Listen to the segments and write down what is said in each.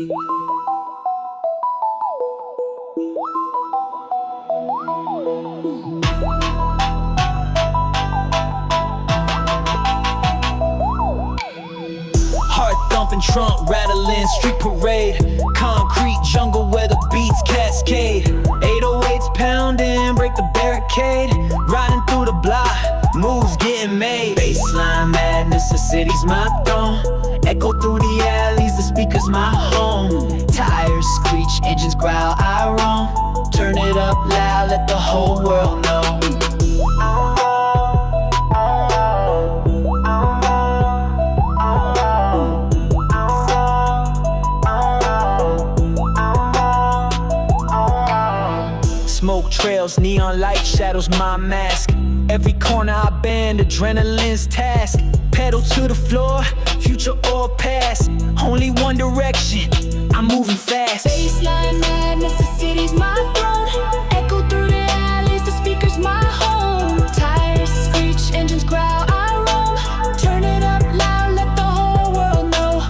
Heart thumping, trunk rattling, street parade. Concrete jungle where the beats cascade. 808s pounding, break the barricade. Riding through the block, moves getting made. Baseline madness, the city's my throne. Echo through the alleys, the speaker's my home. Tires screech, engines growl, I roam. Turn it up loud, let the whole world know. Smoke trails, neon light shadows my mask. Every corner I bend, adrenaline's task. Pedal to the floor, future or past. Only one direction, I'm moving fast. Baseline madness, the city's my throne. Echo through the alleys, the speaker's my home. Tires screech, engines growl, I roam. Turn it up loud, let the whole world know.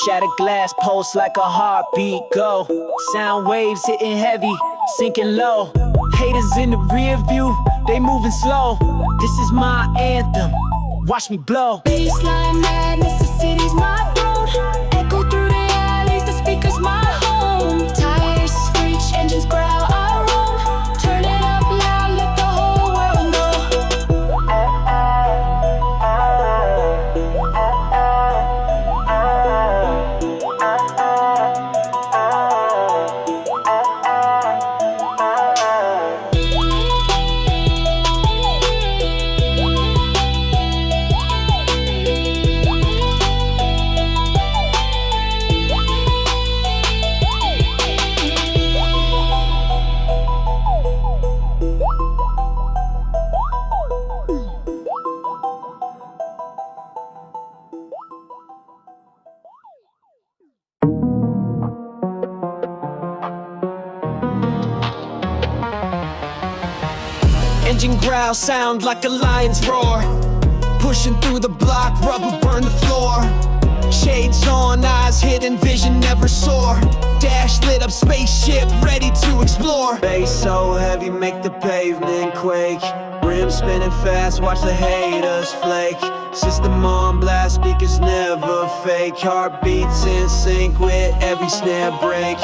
Shattered glass pulse like a heartbeat go. Sound waves hitting heavy, sinking low. Haters in the rear view, they moving slow. This is my anthem, watch me blow. Baseline madness, the city's my throne. Echo through the alleys, the speaker's my home. Tires screech, engines growl, I roam. Turn it up loud, let the whole world know. Engine growl sound like a lion's roar. Pushing through the block, rubber burn the floor. Shades on, eyes hidden, vision never soar. Dash lit up, spaceship ready to explore. Bass so heavy, make the pavement quake. Rims spinning fast, watch the haters flake. System on blast, speakers never fake. Heartbeats in sync with every snare break.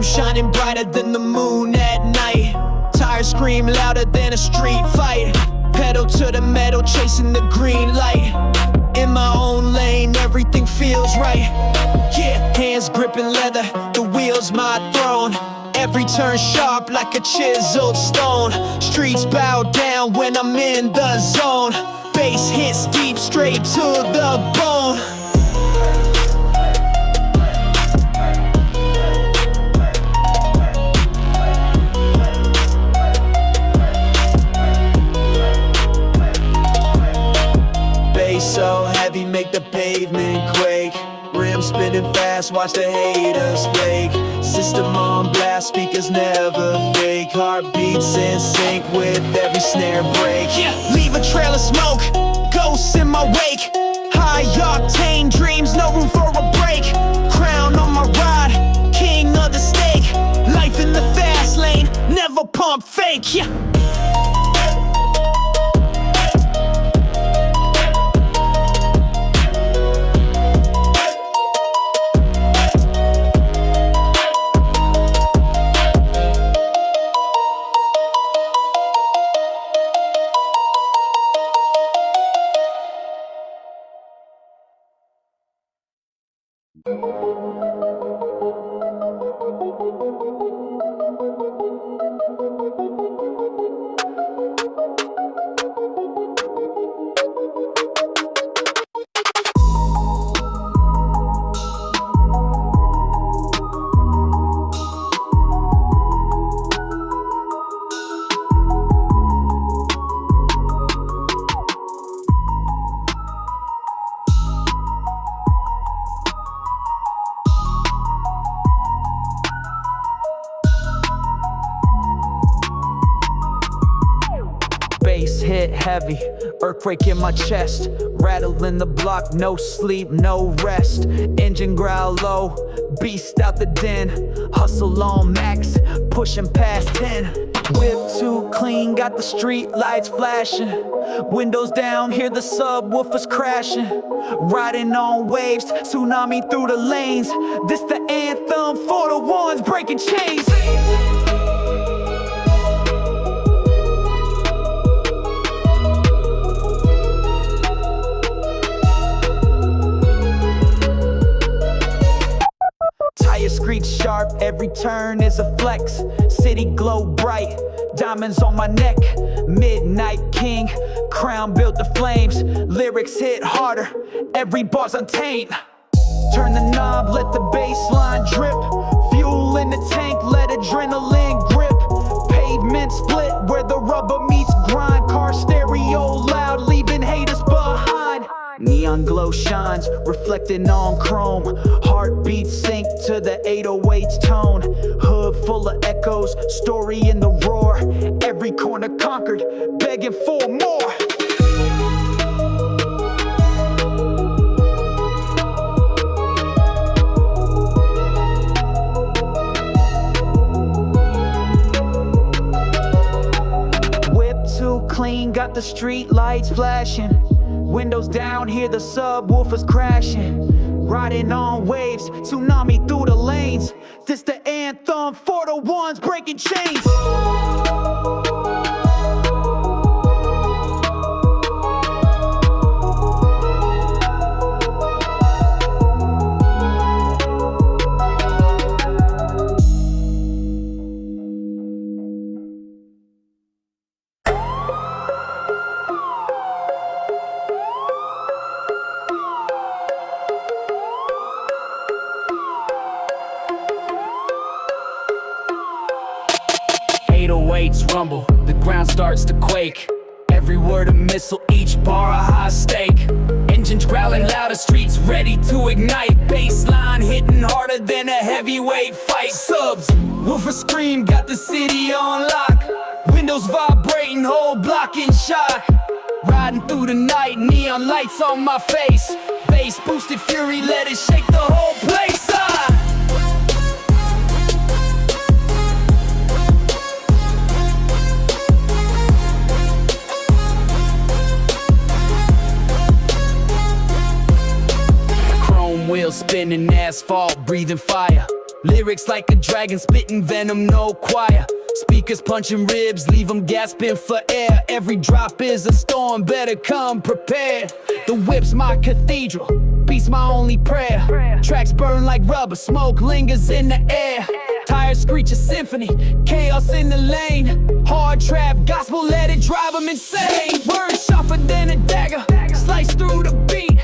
Shining brighter than the moon at night. Tires scream louder than a street fight. Pedal to the metal, chasing the green light. In my own lane, everything feels right. Yeah, hands gripping leather, the wheel's my throne. Every turn sharp like a chiseled stone. Streets bow down when I'm in the zone. Bass hits deep, straight to the bone. So heavy, make the pavement quake. Rims spinning fast, watch the haters flake. System on blast, speakers never fake. Heartbeats in sync with every snare break. Leave a trail of smoke, ghosts in my wake. High octane dreams, no room for a break. Crown on my ride, king of the stake. Life in the fast lane, never pump fake. Bass hit heavy, earthquake in my chest. Rattling the block, no sleep, no rest. Engine growl low, beast out the den. Hustle on max, pushing past 10. Whip too clean, got the street lights flashing. Windows down, hear the subwoofers crashing. Riding on waves, tsunami through the lanes. This the anthem for the ones breaking chains. Tires screech sharp, every turn is a flex. City glow bright, diamonds on my neck. Midnight king, crown built the flames. Lyrics hit harder, every bar's untamed. Turn the knob, let the bass line drip. Fuel in the tank, let adrenaline grip. Pavement split where the rubber meets grind. Car stereo loud, leaving haters behind. Neon glow shines, reflecting on chrome. Heartbeat sync to the 808's tone. Hood full of echoes, story in the roar. Every corner conquered, begging for more. Whip too clean, got the street lights flashing. Windows down, hear the subwoofers crashing. Riding on waves, tsunami through the lanes. This the anthem for the ones breaking chains. Weights rumble, the ground starts to quake. Every word a missile, each bar a high stake. Engines growling louder, streets ready to ignite. Bassline hitting harder than a heavyweight fight. Subs, woofer scream, got the city on lock. Windows vibrating, whole block in shock. Riding through the night, neon lights on my face. Bass boosted fury, let it shake the whole place. Wheels spinning, asphalt, breathing fire. Lyrics like a dragon, spitting venom, no choir. Speakers punching ribs, leave them gasping for air. Every drop is a storm, better come prepared. The whip's my cathedral, beat's my only prayer. Tracks burn like rubber, smoke lingers in the air. Tires screech a symphony, chaos in the lane. Hard trap, gospel, let it drive them insane. Words sharper than a dagger, slice through the beat.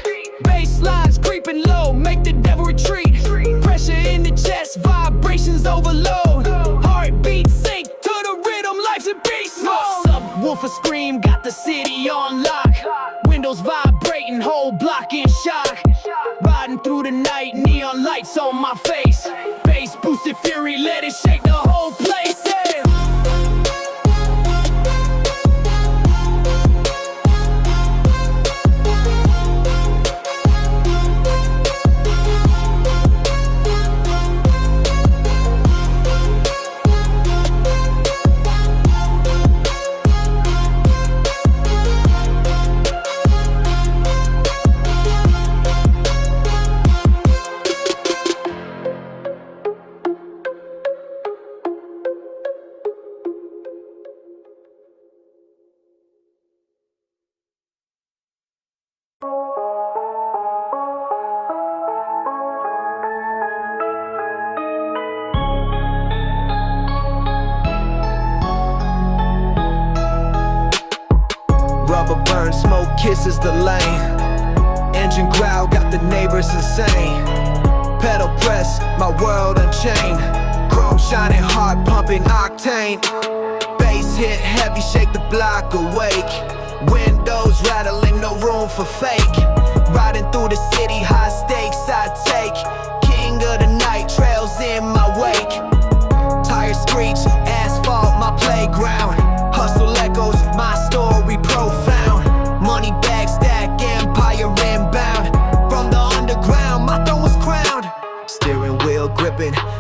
Bass lines creeping low, make the devil retreat. Pressure in the chest, vibrations overload. Heartbeat sync to the rhythm, life's a beast mode. Subwoofer scream, got the city on lock. Windows vibrating, whole block in shock. Riding through the night, neon lights on my face. Bass boosted fury, let it shake the whole place. Yeah. Rubber burn, smoke kisses the lane. Engine growl, got the neighbors insane. Pedal press, my world unchained. Chrome shining, heart pumping octane. Bass hit heavy, shake the block awake. Windows rattling, no room for fake. Riding through the city, high stakes I take. King of the night, trails in my wake. Tires screech, asphalt my playground. Hustle echoes, my story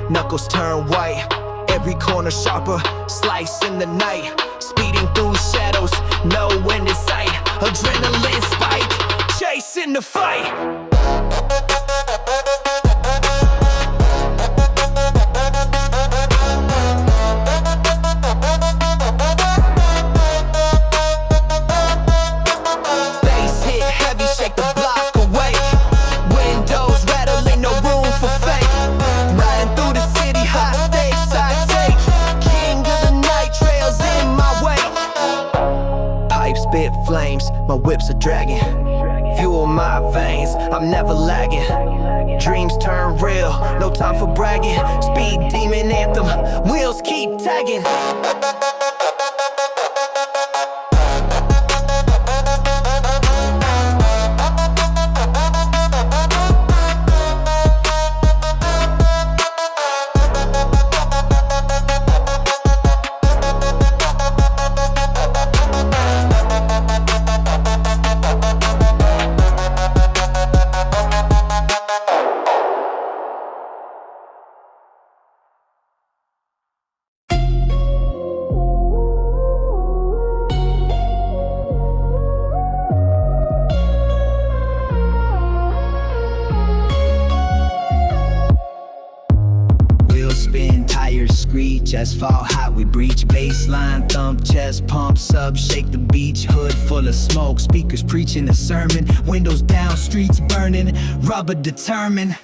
knuckles turn white. Every corner sharper, slice in the night. Speeding through shadows, no end in sight. Adrenaline spike, chasing the fight. Spit flames, my whip's a dragon. Fuel my veins, I'm never lagging. Dreams turn real, no time for bragging. Speed demon anthem, wheels keep tagging. Chest fall hot, we breach. Baseline, thump, chest pump, sub, shake the beach. Hood full of smoke, speakers preaching a sermon. Windows down, streets burning, rubber determined.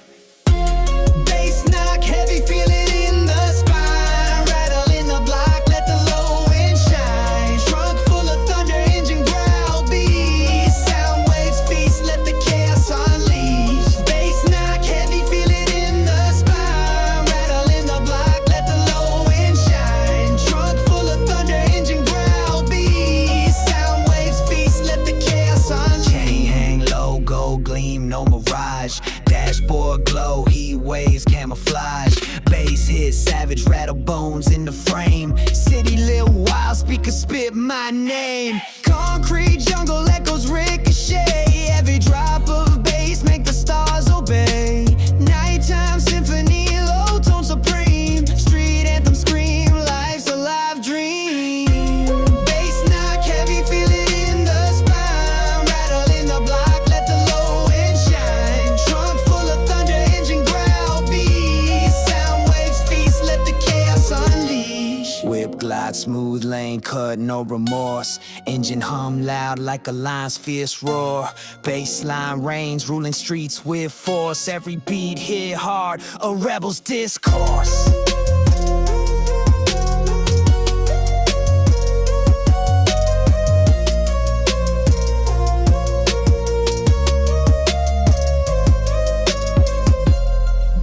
Bass knock, heavy, feel it in the spine. Rattle in the block, let the low end shine. Trunk full of thunder, engine growl beats. Sound waves feast, let the chaos unleash. Bass knock, heavy, feel it in the spine. Rattle in the block, let the low end shine. Trunk full of thunder, engine growl beats. Sound waves feast, let the chaos unleash. Chain hang low, gold gleam, no mirage. Dashboard glow, heat waves, camouflage. Bass hit, savage, rattle bones in the frame. City lit wild, speakers spit my name. Concrete jungle echoes ricochet. Every drop of bass make the stars obey. Nighttime symphony, low tone supreme. Street anthem scream, life's a live dream. Bass knock, heavy, feel it in the spine. Rattle in the block, let the low end shine. Trunk full of thunder, engine growl beats. Sound waves feast, let the chaos unleash. Whip glide, smooth lane cut, no remorse. Engine hum loud like a lion's fierce roar. Bassline reigns, ruling streets with force. Every beat hit hard, a rebel's discourse.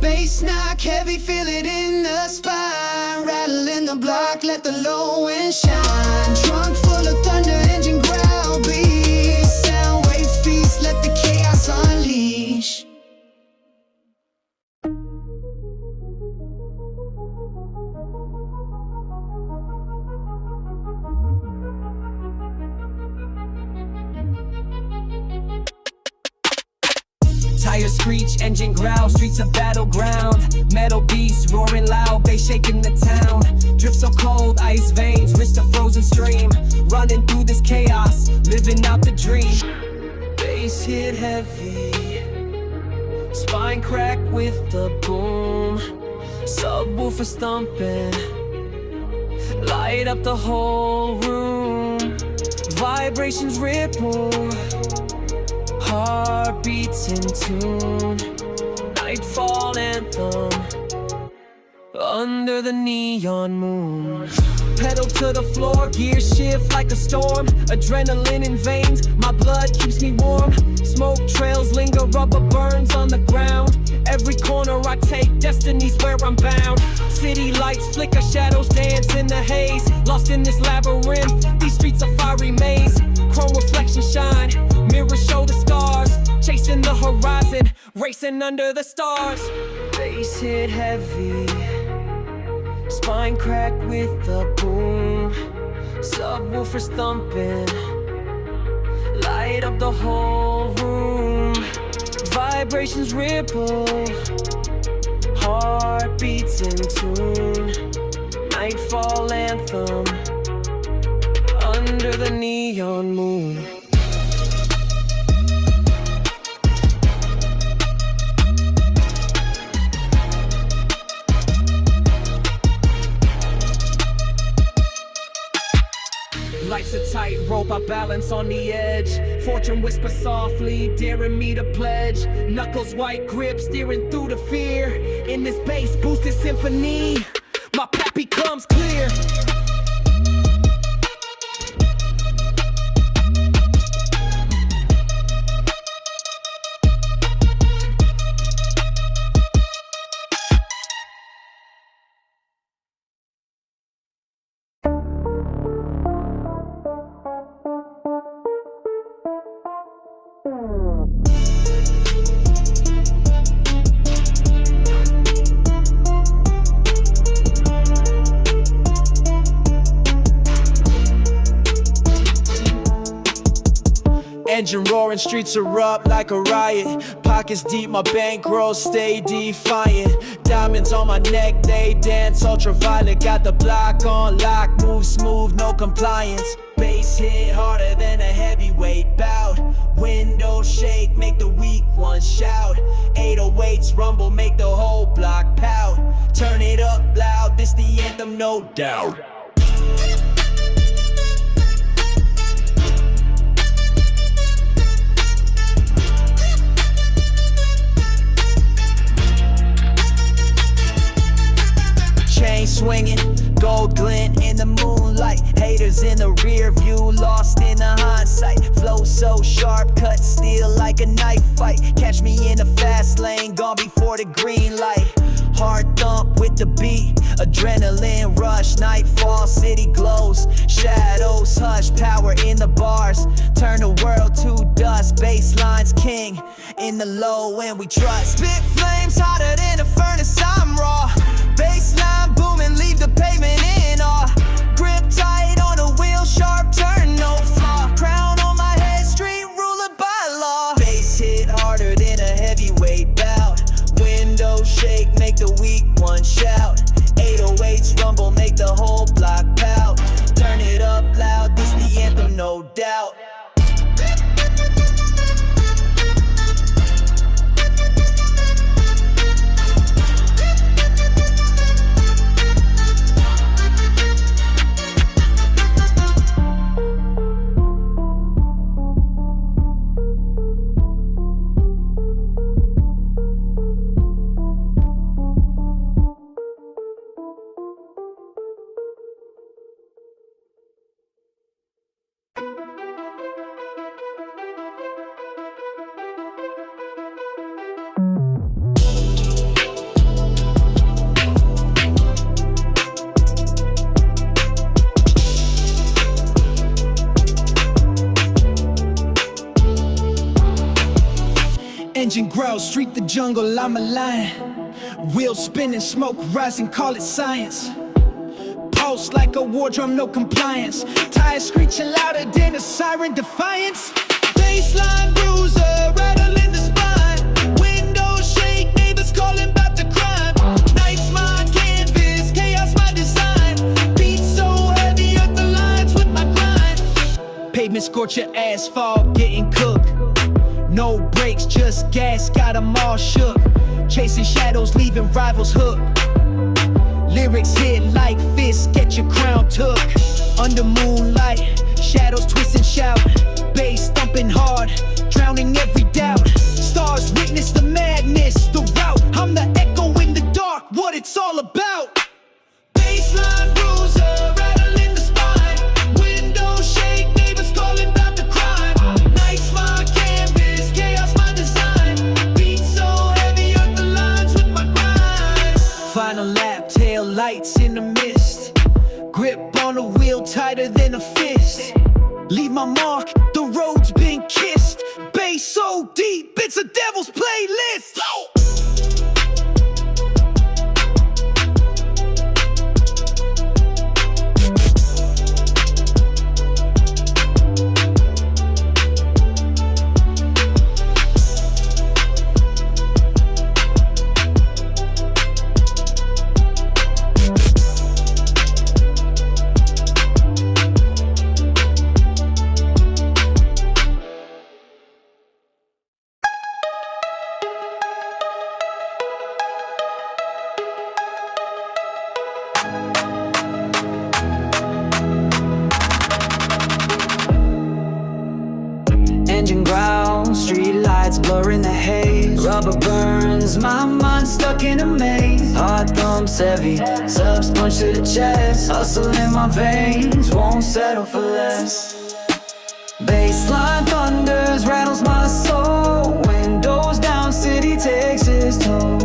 Bass knock, heavy, feel it in the spine. Rattle in the block, let the low end shine. Trunk full of thunder, engine growl beats. Sound waves feast, let the chaos unleash. Tires screech, engine growl, streets a battleground. Metal beasts roaring loud, bass shaking the town. Drip so cold, ice veins, wrist a frozen stream. Running through this chaos, living out the dream. Bass hit heavy, spine crack with the boom. Subwoofers thumping, light up the whole room. Vibrations ripple, heartbeats in tune. Nightfall anthem under the neon moon. Pedal to the floor, gear shift like a storm. Adrenaline in veins, my blood keeps me warm. Smoke trails linger, rubber burns on the ground. Every corner I take, destiny's where I'm bound. City lights flicker, shadows dance in the haze. Lost in this labyrinth, these streets a fiery maze. Chrome reflections shine, mirrors show the scars. Chasing the horizon, racing under the stars. Bass hit heavy, spine crack with the boom. Subwoofers thumping, light up the whole room. Vibrations ripple, Heartbeats in tune, nightfall anthem under the neon moon. Life's a tightrope, I balance on the edge. Fortune whispers softly, daring me to pledge. Knuckles white grip, steering through the fear. In this bass boosted symphony, my path becomes clear. Engine roaring, streets erupt like a riot. Pockets deep, my bankroll stay defiant. Diamonds on my neck, they dance ultraviolet. Got the block on lock, move smooth, no compliance. Bass hit harder than a heavyweight bout. Windows shake, make the weak ones shout. 808s rumble, make the whole block pout. Turn it up loud, this the anthem, no doubt. Chain swinging, gold glint in the moonlight. Haters in the rear view, lost in the hindsight. Flow so sharp, cut steel like a knife fight. Catch me in the fast lane, gone before the green light. Heart thump with the beat, adrenaline rush. Nightfall, city glows, shadows hush. Power in the bars, turn the world to dust. Bassline's king, in the low when we trust. Spit flames hotter than a furnace, I'm raw. Bassline booming, leave the pavement in awe. Grip tight on the wheel, sharp turn, no flaw. Crown on my head, street ruler by law. Bass hit harder than a heavyweight bout. Windows shake, make the weak one shout. 808s rumble, make the whole block pout. Turn it up loud, this the anthem, no doubt. Engine growls, street the jungle, I'm a lion. Wheel spinning, smoke rising, call it science. Pulse like a war drum, no compliance. Tires screeching louder than a siren, defiance. Baseline bruiser, rattling the spine. Windows shake, neighbors calling about the crime. Nights my canvas, chaos my design. Beats so heavy, earth aligns with my grind. Pavement scorching asphalt, getting cooked. No brakes, just gas, got 'em all shook. Chasing shadows, leaving rivals hooked. Lyrics hit like fists, get your crown took. Under moonlight, shadows twist and shout. Bass thumping hard, drowning every doubt. Stars witness the madness, the route. I'm the echo in the dark, what it's all about. Baseline bruiser, rattling the spine. Windows shake, neighbors calling about the crime. Nights my canvas, chaos my design. Beats so heavy, earth aligns with my grind. Final lap, tail lights in the mist. Grip on the wheel tighter than a fist. Leave my mark, the road's been kissed. Bass so deep, it's a devil's playlist. blurring the haze. Rubber burns, my mind stuck in a maze. Heart thumps heavy, subs punch to the chest. Hustle in my veins, won't settle for less. Baseline thunders, rattles my soul. Windows down, city takes its toll.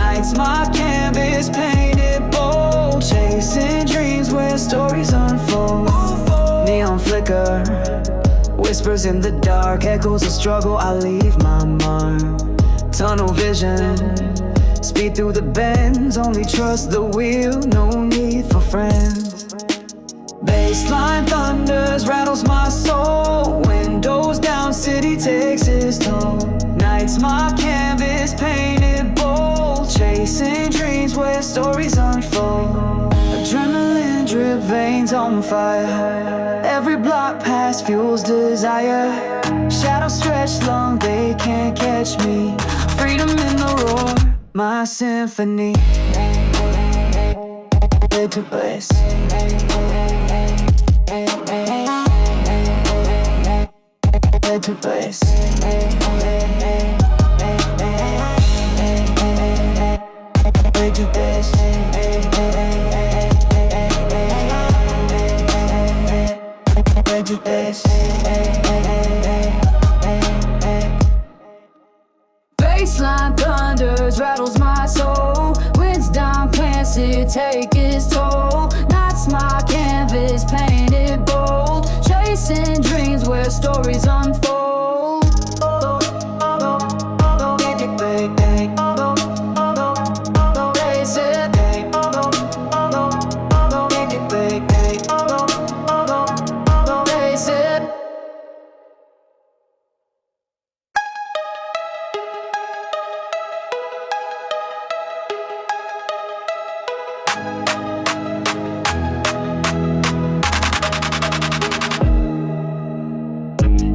Nights my canvas painted bold. Chasing dreams where stories unfold. Neon flicker, whispers in the dark. Echoes of struggle, I leave my mark. Tunnel vision, speed through the bends. Only trust the wheel, no need for friends. Baseline thunders, rattles my soul. Windows down, city takes its toll. Nights my canvas painted bold. Chasing dreams where stories unfold. Adrenaline drip, veins on fire. Every block past fuels desire. Shadows stretch long, they can't catch me. Freedom in the roar, my symphony. To place. To place. To place. To place. Baseline thunders, rattles my soul. Winds down, plants it take its toll. Nights my canvas painted bold. Chasing dreams where stories unfold.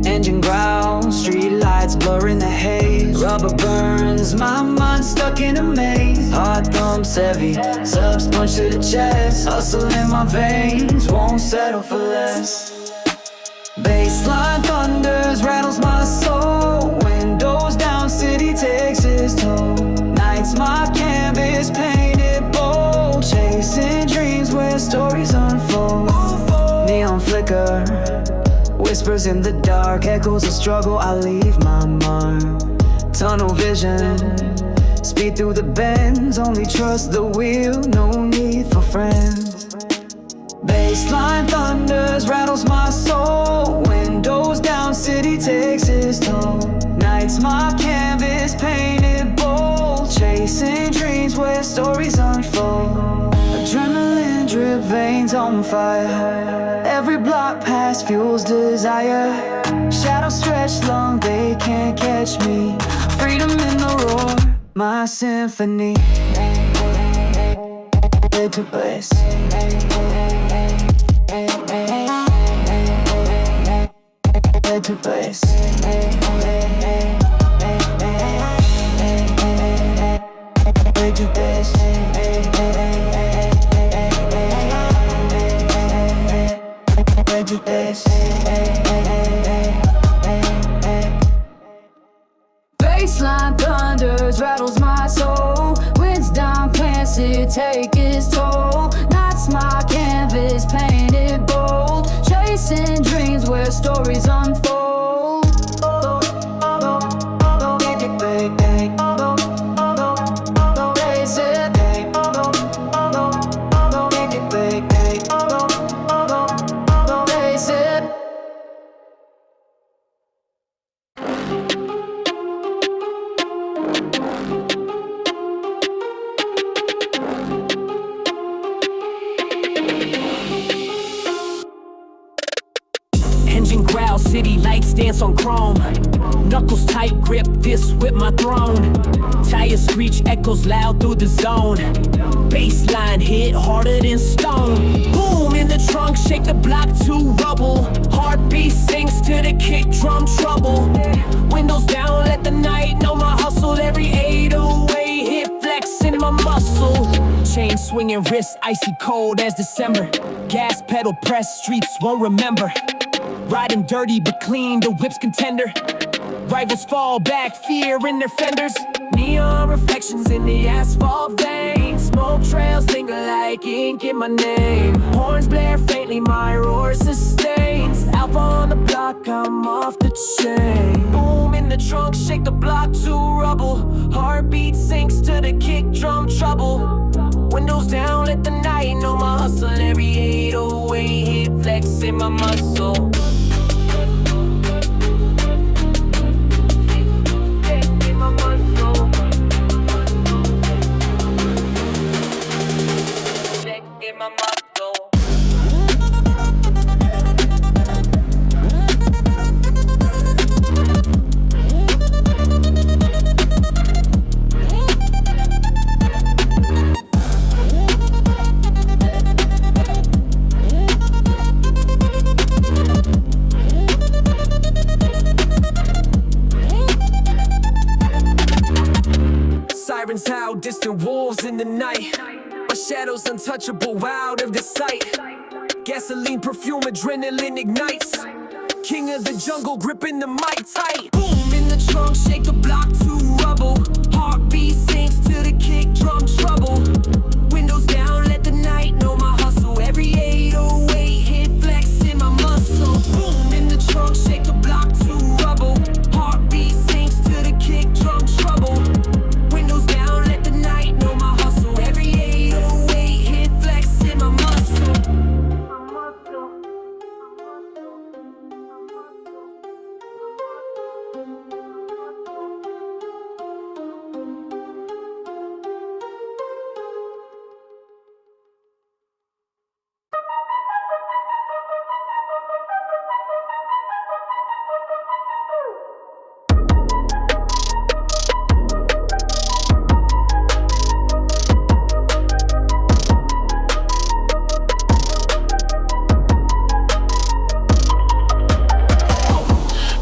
Engine growls, street lights blurring the haze. Rubber burns, my mind stuck in a maze. Heart thumps heavy, subs punch to the chest. Hustle in my veins, won't settle for less. Baseline thunders, rattles my soul. Windows down, city takes its toll. Nights my canvas painted bold. Chasing dreams where stories unfold. Neon flicker, whispers in the dark. Echoes of struggle, I leave my mark. Tunnel vision, speed through the bends. Only trust the wheel, no need for friends. Baseline thunders, rattles my soul. Windows down, city takes its toll. Nights my canvas painted bold. Chasing dreams where stories unfold. Adrenaline drip, veins on fire. Every block past fuels desire. Shadows stretch long, they can't catch me. Freedom in the roar, my symphony. To place. To place. To place. Baseline thunders, rattles my soul. Winds down, plants it take its toll. Nights my canvas painted bold. Chasing dreams where stories unfold. Engine growl, city lights dance on chrome. Knuckles tight grip, this whip my throne. Tires screech, echoes loud through the zone. Baseline hit harder than stone. Boom in the trunk, shake the block to rubble. Heartbeat sinks to the kick drum trouble. Windows down, let the night know my hustle. Every 808 hit flexing my muscle. Chain swinging wrist, icy cold as December. Gas pedal press, streets won't remember. Riding dirty but clean, the whip's contender. Rivals fall back, fear in their fenders. Neon reflections in the asphalt veins. Smoke trails linger like ink in my name. Horns blare faintly, my roar sustains. Alpha on the block, I'm off the chain. Boom in the trunk, shake the block to rubble. Heartbeat sinks to the kick drum trouble. Windows down, let the night know my hustle. Every 808 hit flex in my muscle. Sirens howl, distant wolves in the night. My shadow's untouchable, out of the sight. Gasoline, perfume, adrenaline ignites. King of the jungle, gripping the mic tight. Boom in the trunk, shake the block to rubble. Heartbeat sinks to the kick drum trouble. Windows down, let the night know my hustle. Every 808 hit flex in my muscle. Boom in the trunk, shake the block to rubble. Heartbeat sinks to the kick drum trouble. Windows down, let the night know my hustle. Every 808 hit flex in my muscle.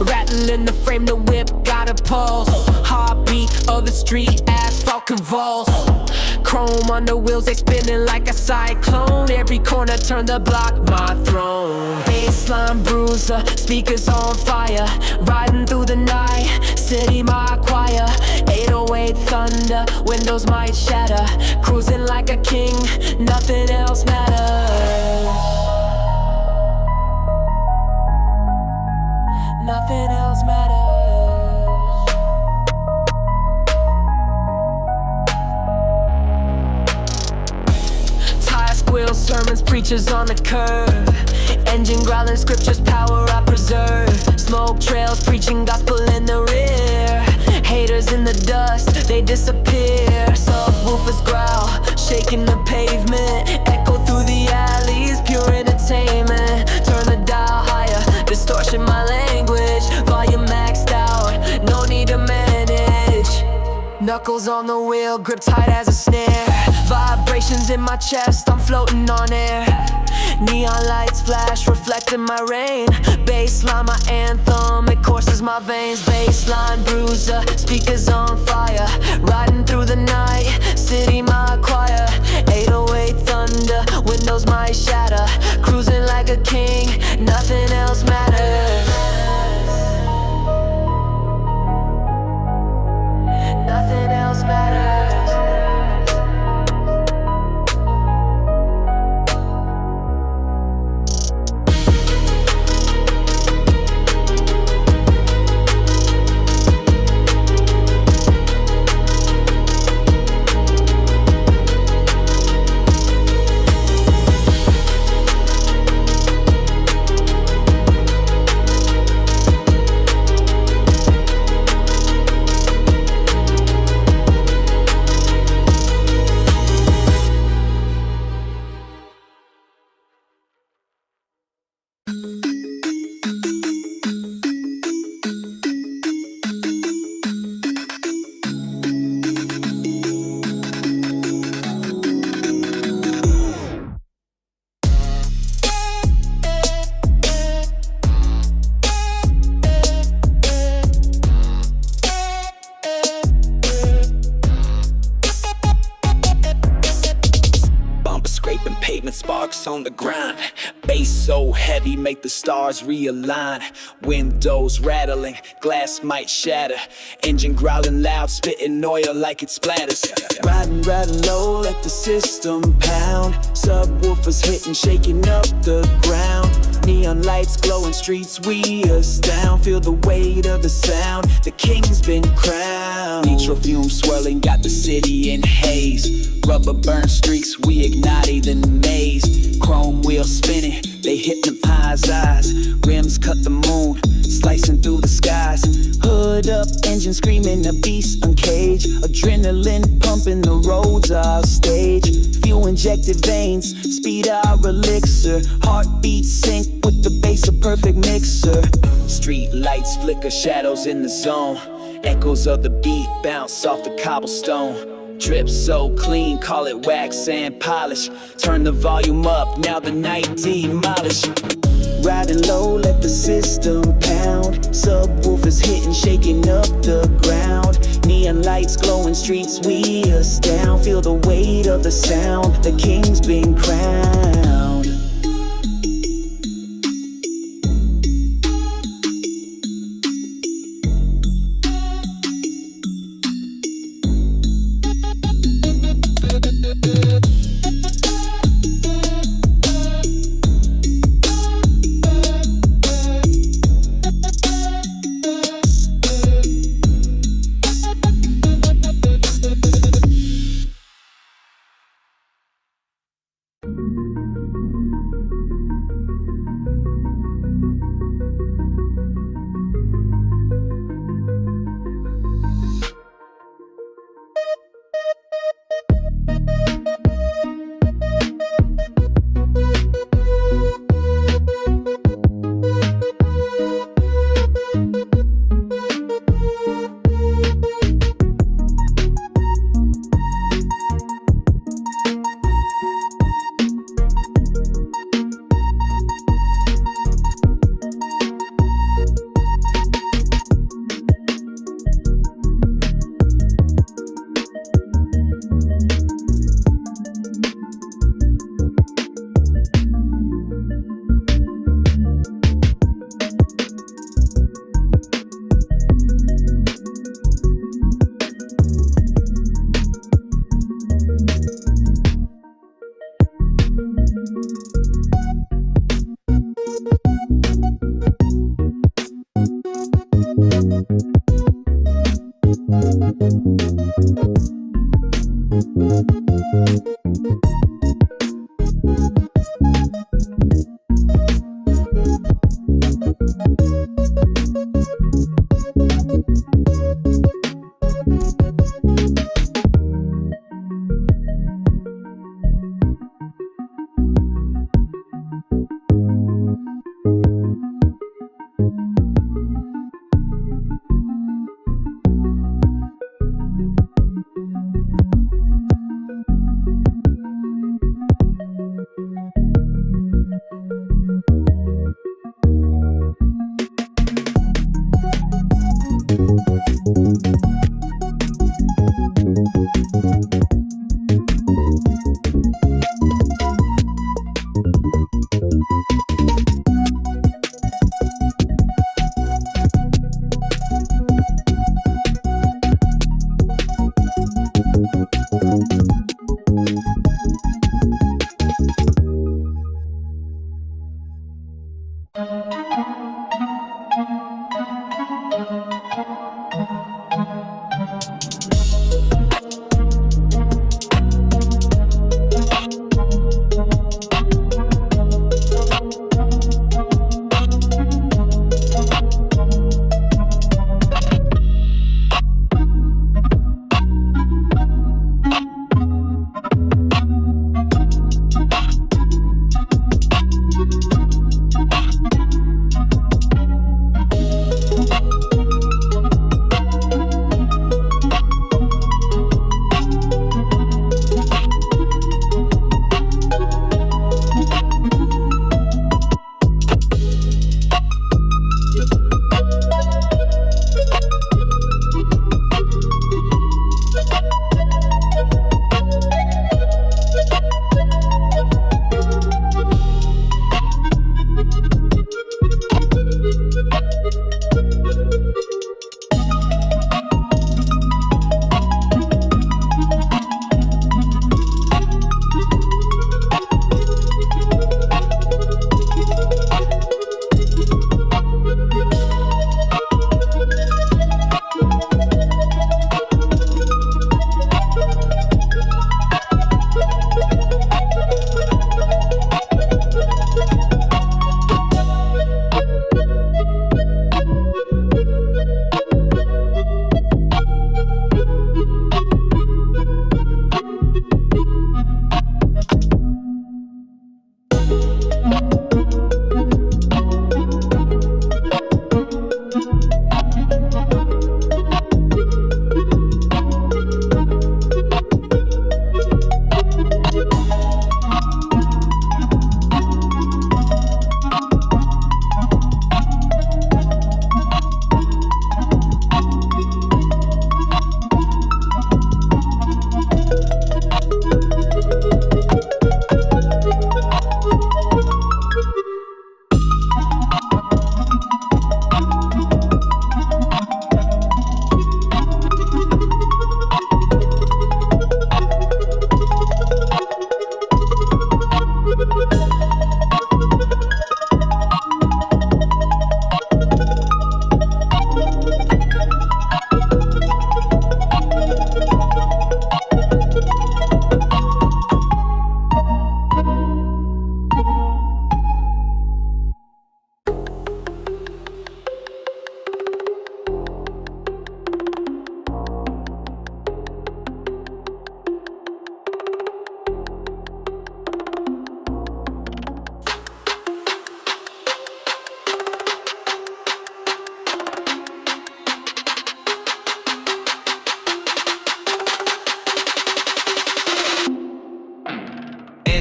Rattling the frame, the whip got a pulse. Heartbeat of the street, asphalt convulse. Chrome on the wheels, they spinning like a cyclone. Every corner turn the block, my throne. Baseline bruiser, speakers on fire. Riding through the night, city my choir. 808 thunder, windows might shatter. Cruising like a king, nothing else matters. Nothing else matters. Tire squeal, sermons, preachers on the curve. Engine growling, scriptures, power I preserve. Smoke trails, preaching gospel in the rear. Haters in the dust, they disappear. Subwoofers growl, shaking the pavement. Echo through the alleys, pure entertainment. Turn the dial higher, distortion my language. Volume maxed out, no need to manage. Knuckles on the wheel, grip tight as a snare. Vibrations in my chest, I'm floating on air. Neon lights flash, reflecting my rain. Bassline my anthem, it courses my veins. Bassline bruiser, speakers on fire. Riding through the night, city my choir. 808 thunder, windows might shatter. Cruising like a king, nothing else matters. Nothing else matters. Lyrics on the grind. Bass so heavy, make the stars realign. Windows rattling, glass might shatter. Engine growling loud, spitting oil like it splatters. Riding low, let the system pound. Subwoofers hitting, shaking up the ground. Neon lights glowing, streets we astound. Feel the weight of the sound, the king's been crowned. Nitro fumes swirling, got the city in haze. Rubber burn streaks, we ignite the maze. Chrome wheels spinning, they hypnotize eyes. Rims cut the moon, slicing through the skies. Hood up, engine screaming, a beast uncaged. Adrenaline pumping, the roads our stage. Fuel injected veins, speed our elixir. Heartbeat sync with the bass, a perfect mixer. Street lights flicker, shadows in the zone. Echoes of the beat bounce off the cobblestone. Drip so clean, call it wax and polish. Turn the volume up, now the night demolish. Riding low, let the system pound. Subwoofers hitting, shaking up the ground. Neon lights glowing, streets we astound. Feel the weight of the sound, the king's been crowned.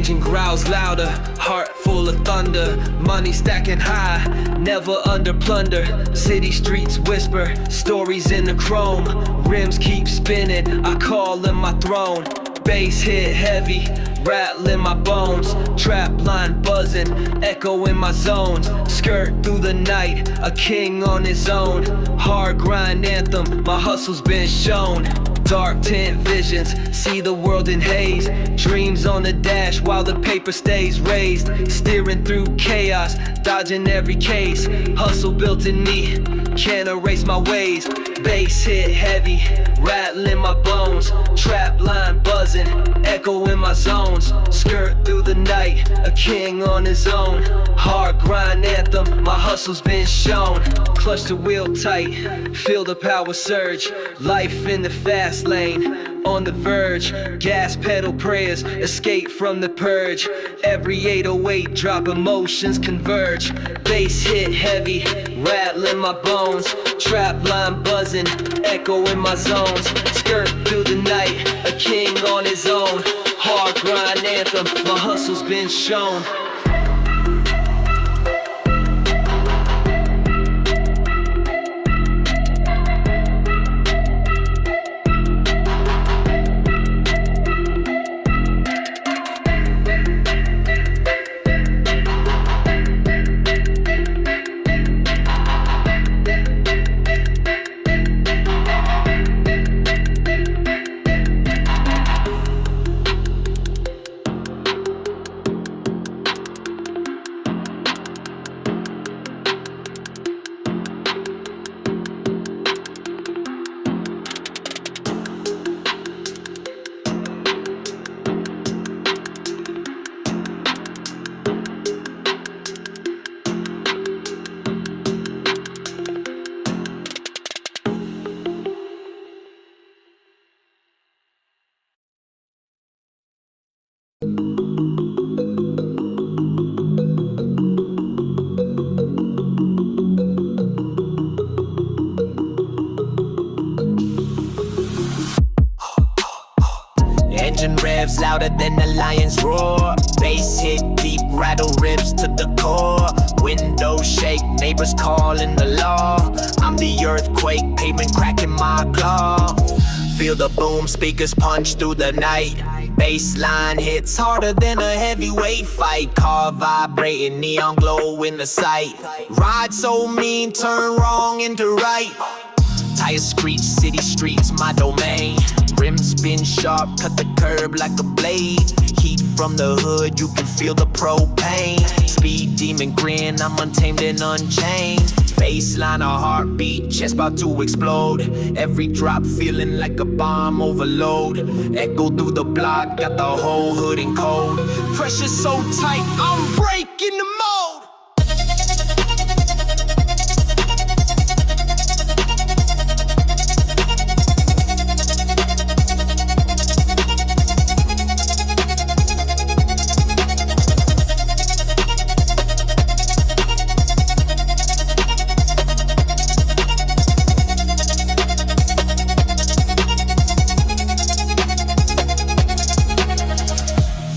engine growls louder, heart full of thunder. Money stacking high, never under plunder. City streets whisper, stories in the chrome. Rims keep spinning, I call in my throne. Bass hit heavy, rattling my bones. Trap line buzzing, echo in my zones. Skirt through the night, a king on his own. Hard grind anthem, my hustle's been shown. Dark tint visions, see the world in haze. Dreams on the dash while the paper stays raised. Steering through chaos, dodging every case. Hustle built in me, can't erase my ways. Bass hit heavy, rattling my bones. Trap line buzzing, echo in my zones. Skirt through the night, a king on his own. Hard grind anthem, my hustle's been shown. Clutch the wheel tight, feel the power surge. Life in the fast lane, on the verge. Gas pedal prayers, escape from the purge. Every 808 drop, emotions converge. Bass hit heavy, rattling my bones. Trap line buzzing, echo in my zones. Skirt through the night, a king on his own. Hard grind anthem, my hustle's been shown. Engine revs louder than the lion's roar. Bass hit deep, rattle ribs to the core. Windows shake, neighbors calling the law. I'm the earthquake, pavement cracking my claw. Feel the boom, speakers punch through the night. Bassline hits harder than a heavyweight fight. Car vibrating, neon glow in the sight. Ride so mean, turn wrong into right. Tires screech, city streets, my domain. Rims spin sharp, cut the curb like a blade. Heat from the hood, you can feel the propane. Speed demon grin, I'm untamed and unchained. Baseline, a heartbeat, chest about to explode. Every drop feeling like a bomb overload. Echo through the block, got the whole hood in code. Pressure so tight, I'm breaking the mold.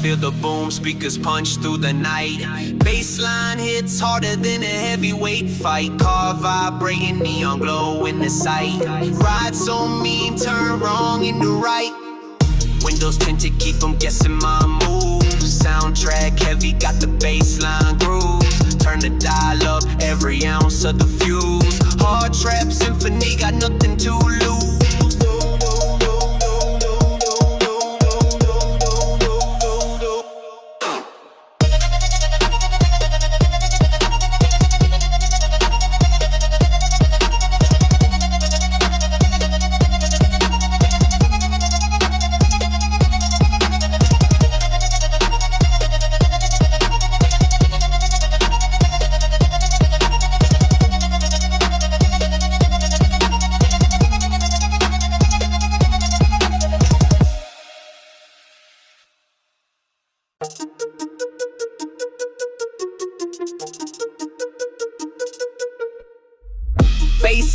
Feel the boom, speakers punch through the night. Bassline hits harder than a heavyweight fight. Car vibrating, neon glow in the sight. Ride so mean, turn wrong into right. Windows tinted, keep them guessing my moves. Soundtrack heavy, got the bassline grooves. Turn the dial up, every ounce of the fuse. Hard trap symphony, got nothing to lose.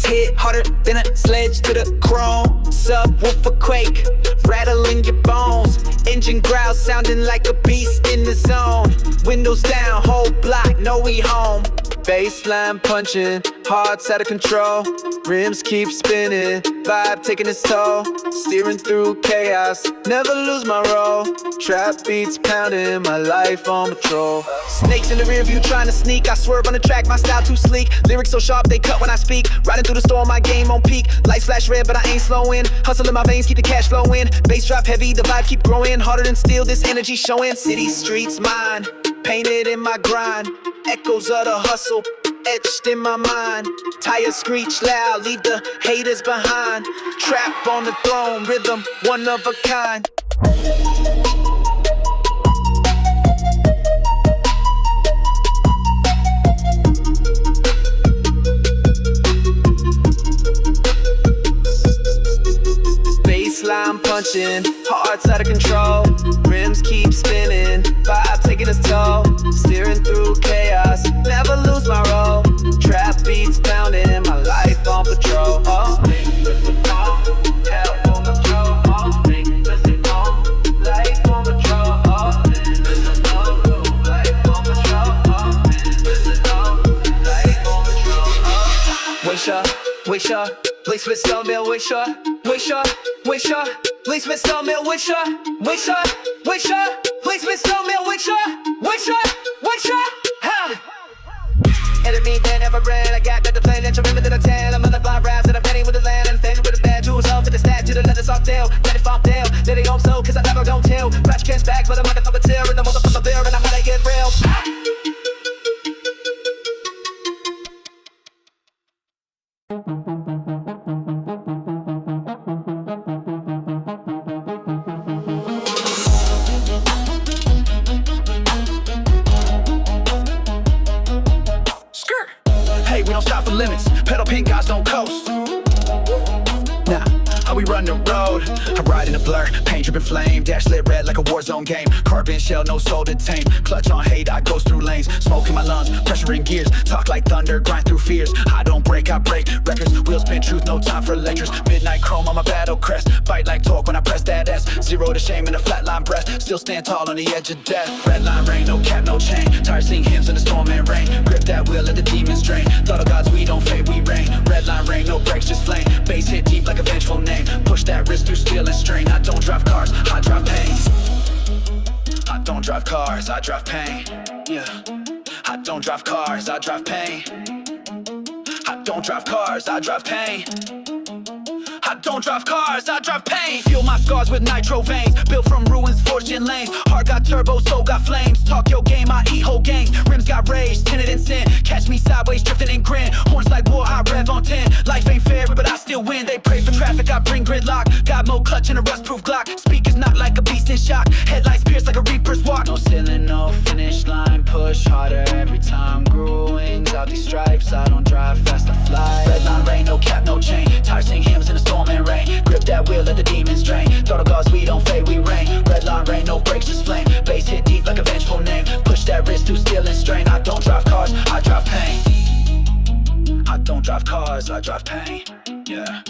hit harder than a sledge to the chrome. Subwoofer quake, rattling your bones. Engine growl sounding like a beast in the zone. Windows down, whole block, know we home. Baseline punching, hearts out of control. Rims keep spinning, vibe taking its toll. Steering through chaos, never lose my role. Trap beats pounding, my life on patrol. Snakes in the rear view trying to sneak. I swerve on the track, my style too sleek. Lyrics so sharp they cut when I speak. Riding through the storm, my game on peak. Lights flash red but I ain't slowing. Hustle in my veins, keep the cash flowing. Bass drop heavy, the vibe keep growing. Harder than steel, this energy showing. City streets mine, painted in my grind. Echoes of the hustle, etched in my mind. Tires screech loud, leave the haters behind. Trap on the throne, rhythm one of a kind. Baseline punching, hearts out of control. Rims keep spinning, vibe taking its toll. Steering through chaos, never lose my role. Trap beats pounding, my life on patrol. Oh. Help on patrol. Oh. Life on patrol. Oh. Life on patrol. Oh. Life on patrol. Oh. Wish ya, please with sawmill, wish ya, wish ya, wish ya, please with sawmill, wish ya, wish ya, wish ya, please with sawmill, wish ya, wish ya, wish ya, ha. Enemy that never ran, I got the plan, and remember that I tell. I'm on the blind rounds that I'm penny with the land, and thing with the bad jewels off to the statue to let us off down, let it fall down, let it home so, cause I never don't tell. Trash cans back, but I'm like a puppeteer, and I'm on the bear, and I'm gonna get real. Hey, we don't stop for limits. Pedal pink guys don't coast. Nah, how we run the road. I ride in a blur, paint dripping flame. Dash lit red like a war zone game. Carbon shell, no soul to tame. Clutch on hate, I goes through lanes. Smoke in my lungs, pressure in gears. Talk like thunder, grind through fears. I don't break, I break records. Wheels spin truth, no time for lectures. Midnight chrome on my battle crest. Bite like torque when I press that S. Zero to shame in a flatline breast. Still stand tall on the edge of death. Red line rain, no cap, no chain. Tired sing hymns in the storm and rain. Grip that wheel, let the demons drain. Thought of gods, we don't fade, we reign. Red line rain, no brakes, just flame. Bass hit deep like a vengeful name. Push that wrist through steel and strain. I don't drive cars, I drive pain. I don't drive cars, I drive pain. Yeah. I don't drive cars, I drive pain. I don't drive cars, I drive pain. I don't drive cars, I drive pain. Fuel my scars with nitro veins. Built from ruins, forged in lanes. Heart got turbo, soul got flames. Talk your game, I eat whole gangs. Rims got rage, tinted in sin. Catch me sideways, drifting in grin. Horns like war, I rev on 10. Life ain't fair, but I still win. They pray for traffic, I bring gridlock. Got more clutch and a rust-proof Glock. Speakers knock like a beast in shock. Headlights pierce like a reaper's walk. No ceiling, no finish line. Push harder every time. Grew wings out these stripes. I don't drive fast, I fly. Red line rain, no cap, no chain. Tires sing hymns in the storm and rain. Grip that wheel, let the demons drain. Thought of gods, we don't fade, we reign. Red line rain, no brakes, just flame. Bass hit deep like a vengeful name. Push that wrist through steel and strain. I don't drive cars, I drive pain. I don't drive cars, I drive pain. Yeah.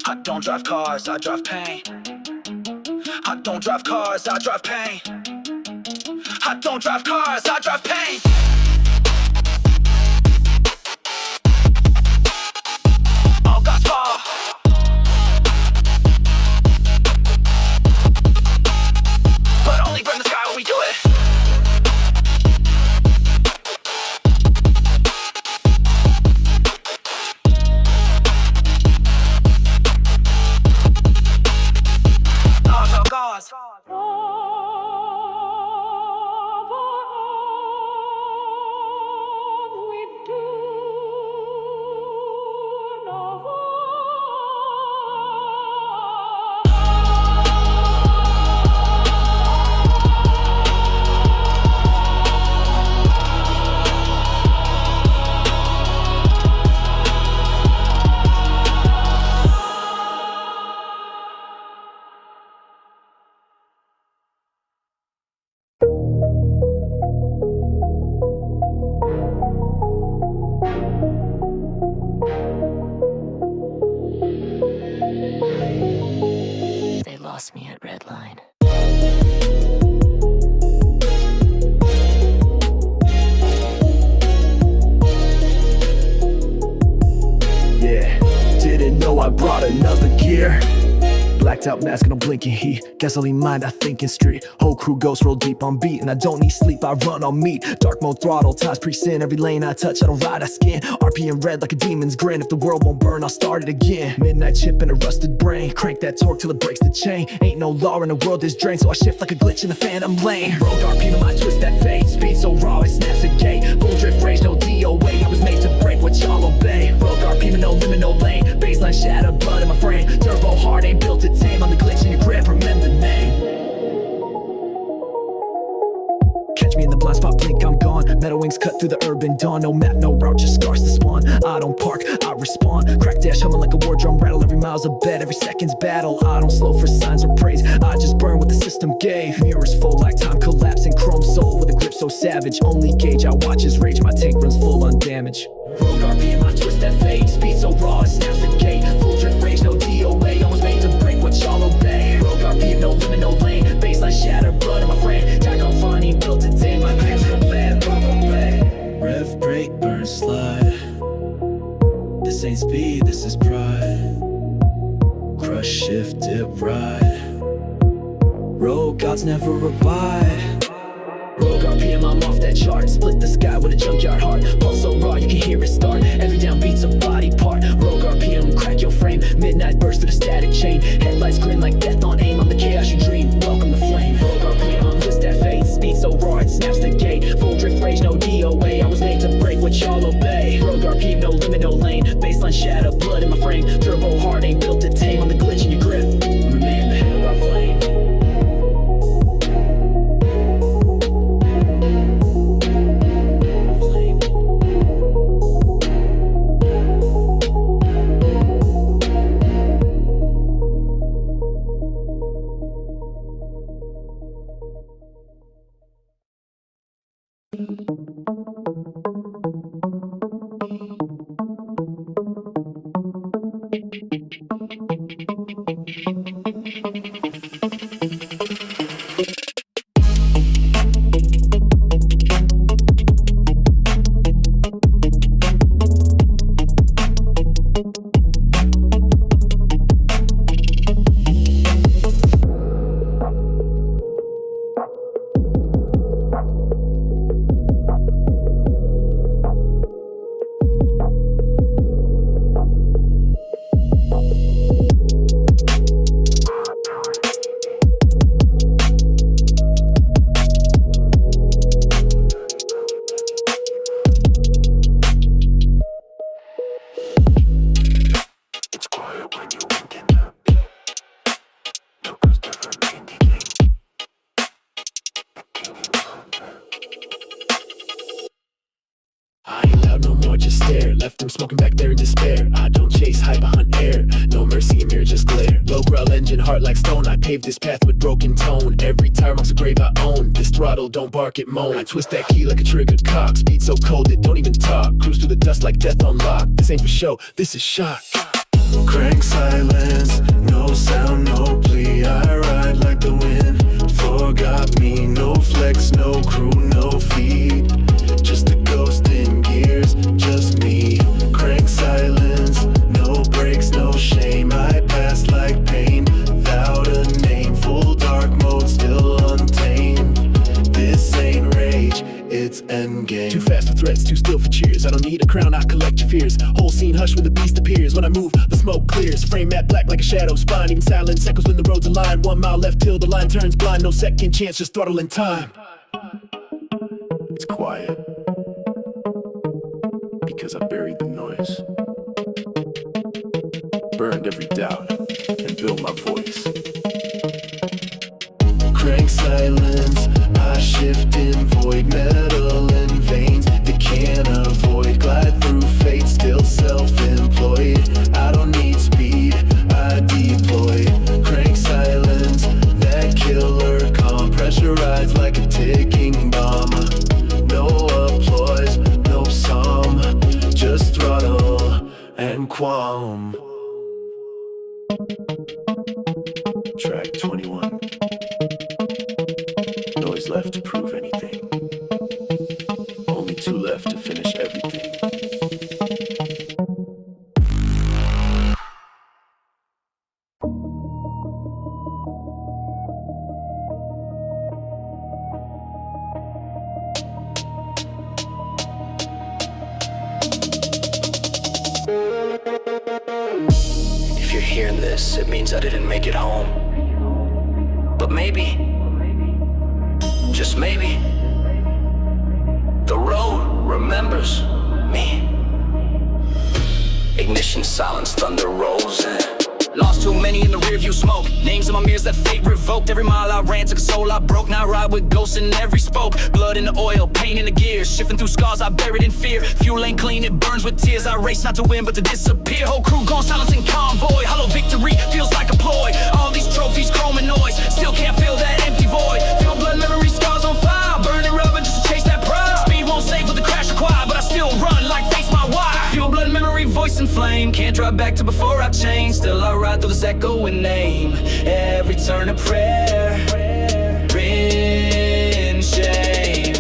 I don't drive cars, I drive pain. I don't drive cars, I drive pain. I don't drive cars, I drive pain. All God's fall. But only from the sky when we do it. All God's. Blacked out mask and I'm blinking heat. Gasoline mind, I thinking street. Whole crew ghost roll deep on beat, and I don't need sleep, I run on meat. Dark mode throttle, ties pre-sin. Every lane I touch, I don't ride, I skin. RPM red like a demon's grin. If the world won't burn, I'll start it again. Midnight chip in a rusted brain. Crank that torque till it breaks the chain. Ain't no law in the world is drained, so I shift like a glitch in the phantom lane. Road RPM, I twist that fade. Speed so raw, it snaps a gate. Full drift rage, no DOA. I was made to break what y'all obey. Road RPM, no limit, no lane. Baseline shatter, blood in my frame. Turbo hard, ain't built to tame. On the glitch in your grip, remember the name. Catch me in the blind spot, blink, I'm gone. Metal wings cut through the urban dawn. No map, no route, just scars to spawn. I don't park, I respond. Crack dash, humming like a war drum rattle. Every mile's a bet, every second's battle. I don't slow for signs or praise, I just burn what the system gave. Mirrors full like time collapsing. Chrome soul with a grip so savage. Only gauge I watch is rage, my tank runs full on damage. Road RPM, I twist that fade. Speed so raw, it snaps the gate. Full drift rage, no DOA. Almost made to break what y'all obey. Road RPM, no limit, no lane. Baseline shatter, blood in my frame. Tack on funny, built to tame. My hands go bad, rev brake, burn slide. This ain't speed, this is pride. Crush, shift, dip, ride. Road gods never abide. Rogue RPM, I'm off that chart. Split the sky with a junkyard heart. Pulse so raw, you can hear it start. Every downbeat's a body part. Rogue RPM, crack your frame. Midnight burst through the static chain. Headlights grin like death on aim. I'm the chaos you dream, welcome the flame. Rogue RPM, I'm twist that fade. Speed so raw, it snaps the gate. Full drift rage, no DOA. I was made to break what y'all obey. Rogue RPM, no limit, no lane. Baseline shatter, blood in my frame. Turbo hard, ain't built to tame. On the glitch in your grip, remain the hand of our flame. Left him smoking back there in despair. I don't chase hype, I hunt air. No mercy, a mirror just glare. Low growl engine, heart like stone. I paved this path with broken tone. Every tire marks a grave I own. This throttle, don't bark, it moan. I twist that key like a triggered cock. Speed so cold, it don't even talk. Cruise through the dust like death on lock. This ain't for show, this is shock. Crank silence, no sound, no plea. I ride like the wind, forgot me. No flex, no crew, no feed. Just a ghost in gears, just me. Crank silence, no brakes, no shame. I pass like pain, without a name. Full dark mode, still untamed. This ain't rage, it's endgame. Too fast for threats, too still for cheers. I don't need a crown, I collect your fears. Whole scene hush when the beast appears. When I move, the smoke clears. Frame matte black like a shadow spine. Even silence echoes when the road's aligned. 1 mile left till the line turns blind. No second chance, just throttle in time. It's quiet because I buried the noise, burned every doubt, and built my voice. Crank silence, I shift in void. Metal in veins that can't avoid. Glide through fate, still self-employed. I don't need speed, I deploy. Crank silence, that killer calm. Pressurized like a ticking bomb. No applause, no psalm, just throttle and qualm. Track 21. Noise left to prove anything. Only 2 left to finish everything. hearing this, it means I didn't make it home. But maybe, just maybe, the road remembers me. Ignition, silence, thunder rolls in. Lost too many in the rearview smoke. Names in my mirrors that fate revoked. Every mile I ran took a soul I broke. Now I ride with ghosts in every spoke. Blood in the oil, pain in the gears. Shifting through scars I buried in fear. Fuel ain't clean, it burns with tears. I race not to win but to disappear. Whole crew gone silence in convoy. Hollow victory feels like a ploy. All these trophies, chrome and noise. Still can't feel that empty void. Feel blood, memory, scars on fire. Burning rubber just to chase that pride. Speed won't save with the crash required, but I still run like face my wire. Fuel, blood, memory, voice and flame. Can't drive back to before I change. Still I ride through this echoing name. Every turn a prayer in shame.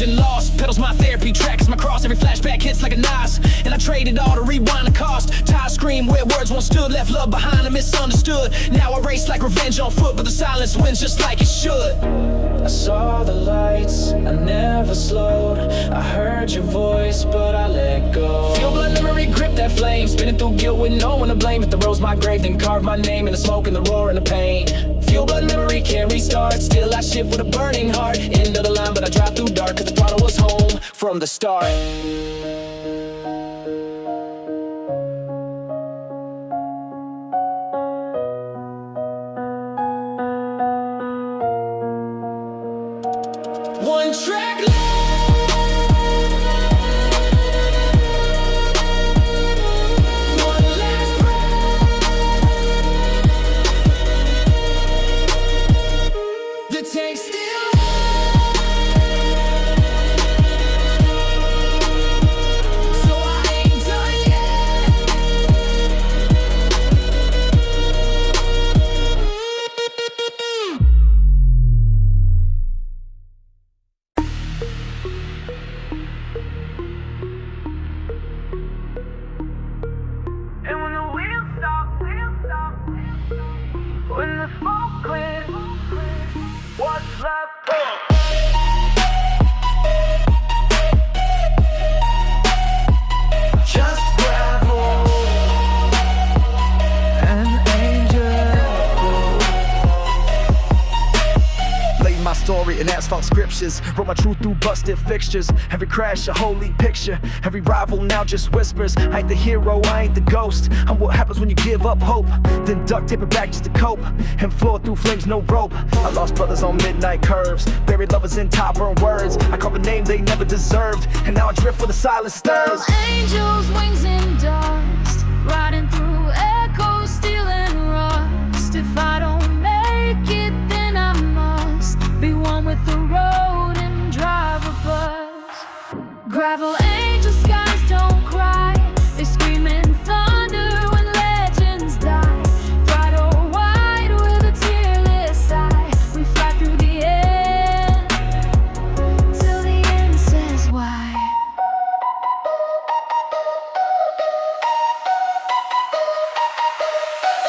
And lost, pedals my therapy track is my cross. Every flashback hits like a knife, and I traded all to rewind the cost. Tired scream where words once stood, left love behind and misunderstood. Now I race like revenge on foot, but the silence wins just like it should. I saw the lights, I never slowed. I heard your voice, but I let go. Feel blood memory grip that flame, spinning through guilt with no one to blame. If the road's my grave, then carve my name in the smoke and the roar and the pain. Fuel, blood, memory can't restart. Still I shift with a burning heart. End of the line, but I drive through dark, cause the throttle was home from the start. One track left. When the smoke clears, what's left? Just gravel and angel. Laid my story in asphalt scriptures, wrote my truth through busted fixtures. Every crash a holy picture, every rival now just whispers. I ain't the hero, I ain't the ghost. I'm what happens when you give up hope, then duct tape it back just to cope, and floor through flames, no rope. I lost brothers on midnight curves, buried lovers in top burned words. I carved a name they never deserved, and now I drift where the silence stirs. Angels, wings and dust, riding through echoes, stealing rust. If I don't make it, then I must be one with the road and drive a bus. Gravel angel skies don't cry, they scream in thunder when legends die. Throttle wide with a tearless eye, we fly through the air till the end says why.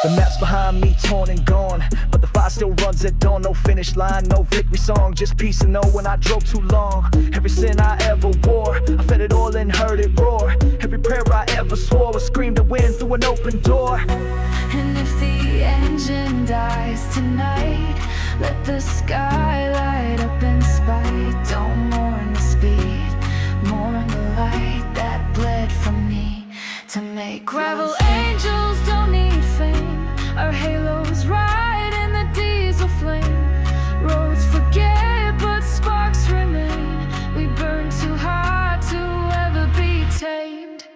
The map's behind me, torn and gone, but the fire still runs at dawn. No finish line, no victory song, just peace and know when I drove too long. Every sin I ever wore, I fed it all and heard it roar. Every prayer I ever swore was screamed to win through an open door. And if the engine dies tonight, let the sky light up in spite. Don't mourn the speed, mourn the light that bled from me to make gravel angels don't need fame. Our halos ride in the diesel flame. Roads forget, but sparks remain. We burn too hard to ever be tamed.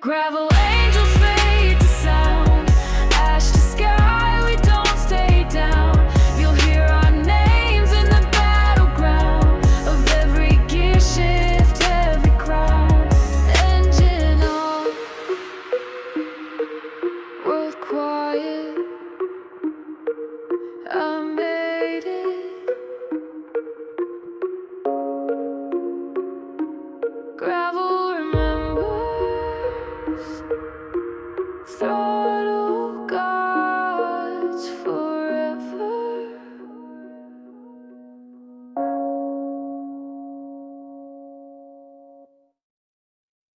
Gravel angels fade to sound, ash to sky, we don't stay down. You'll hear our names in the battleground of every gear shift, every crown. Engine on, world quiet, I'm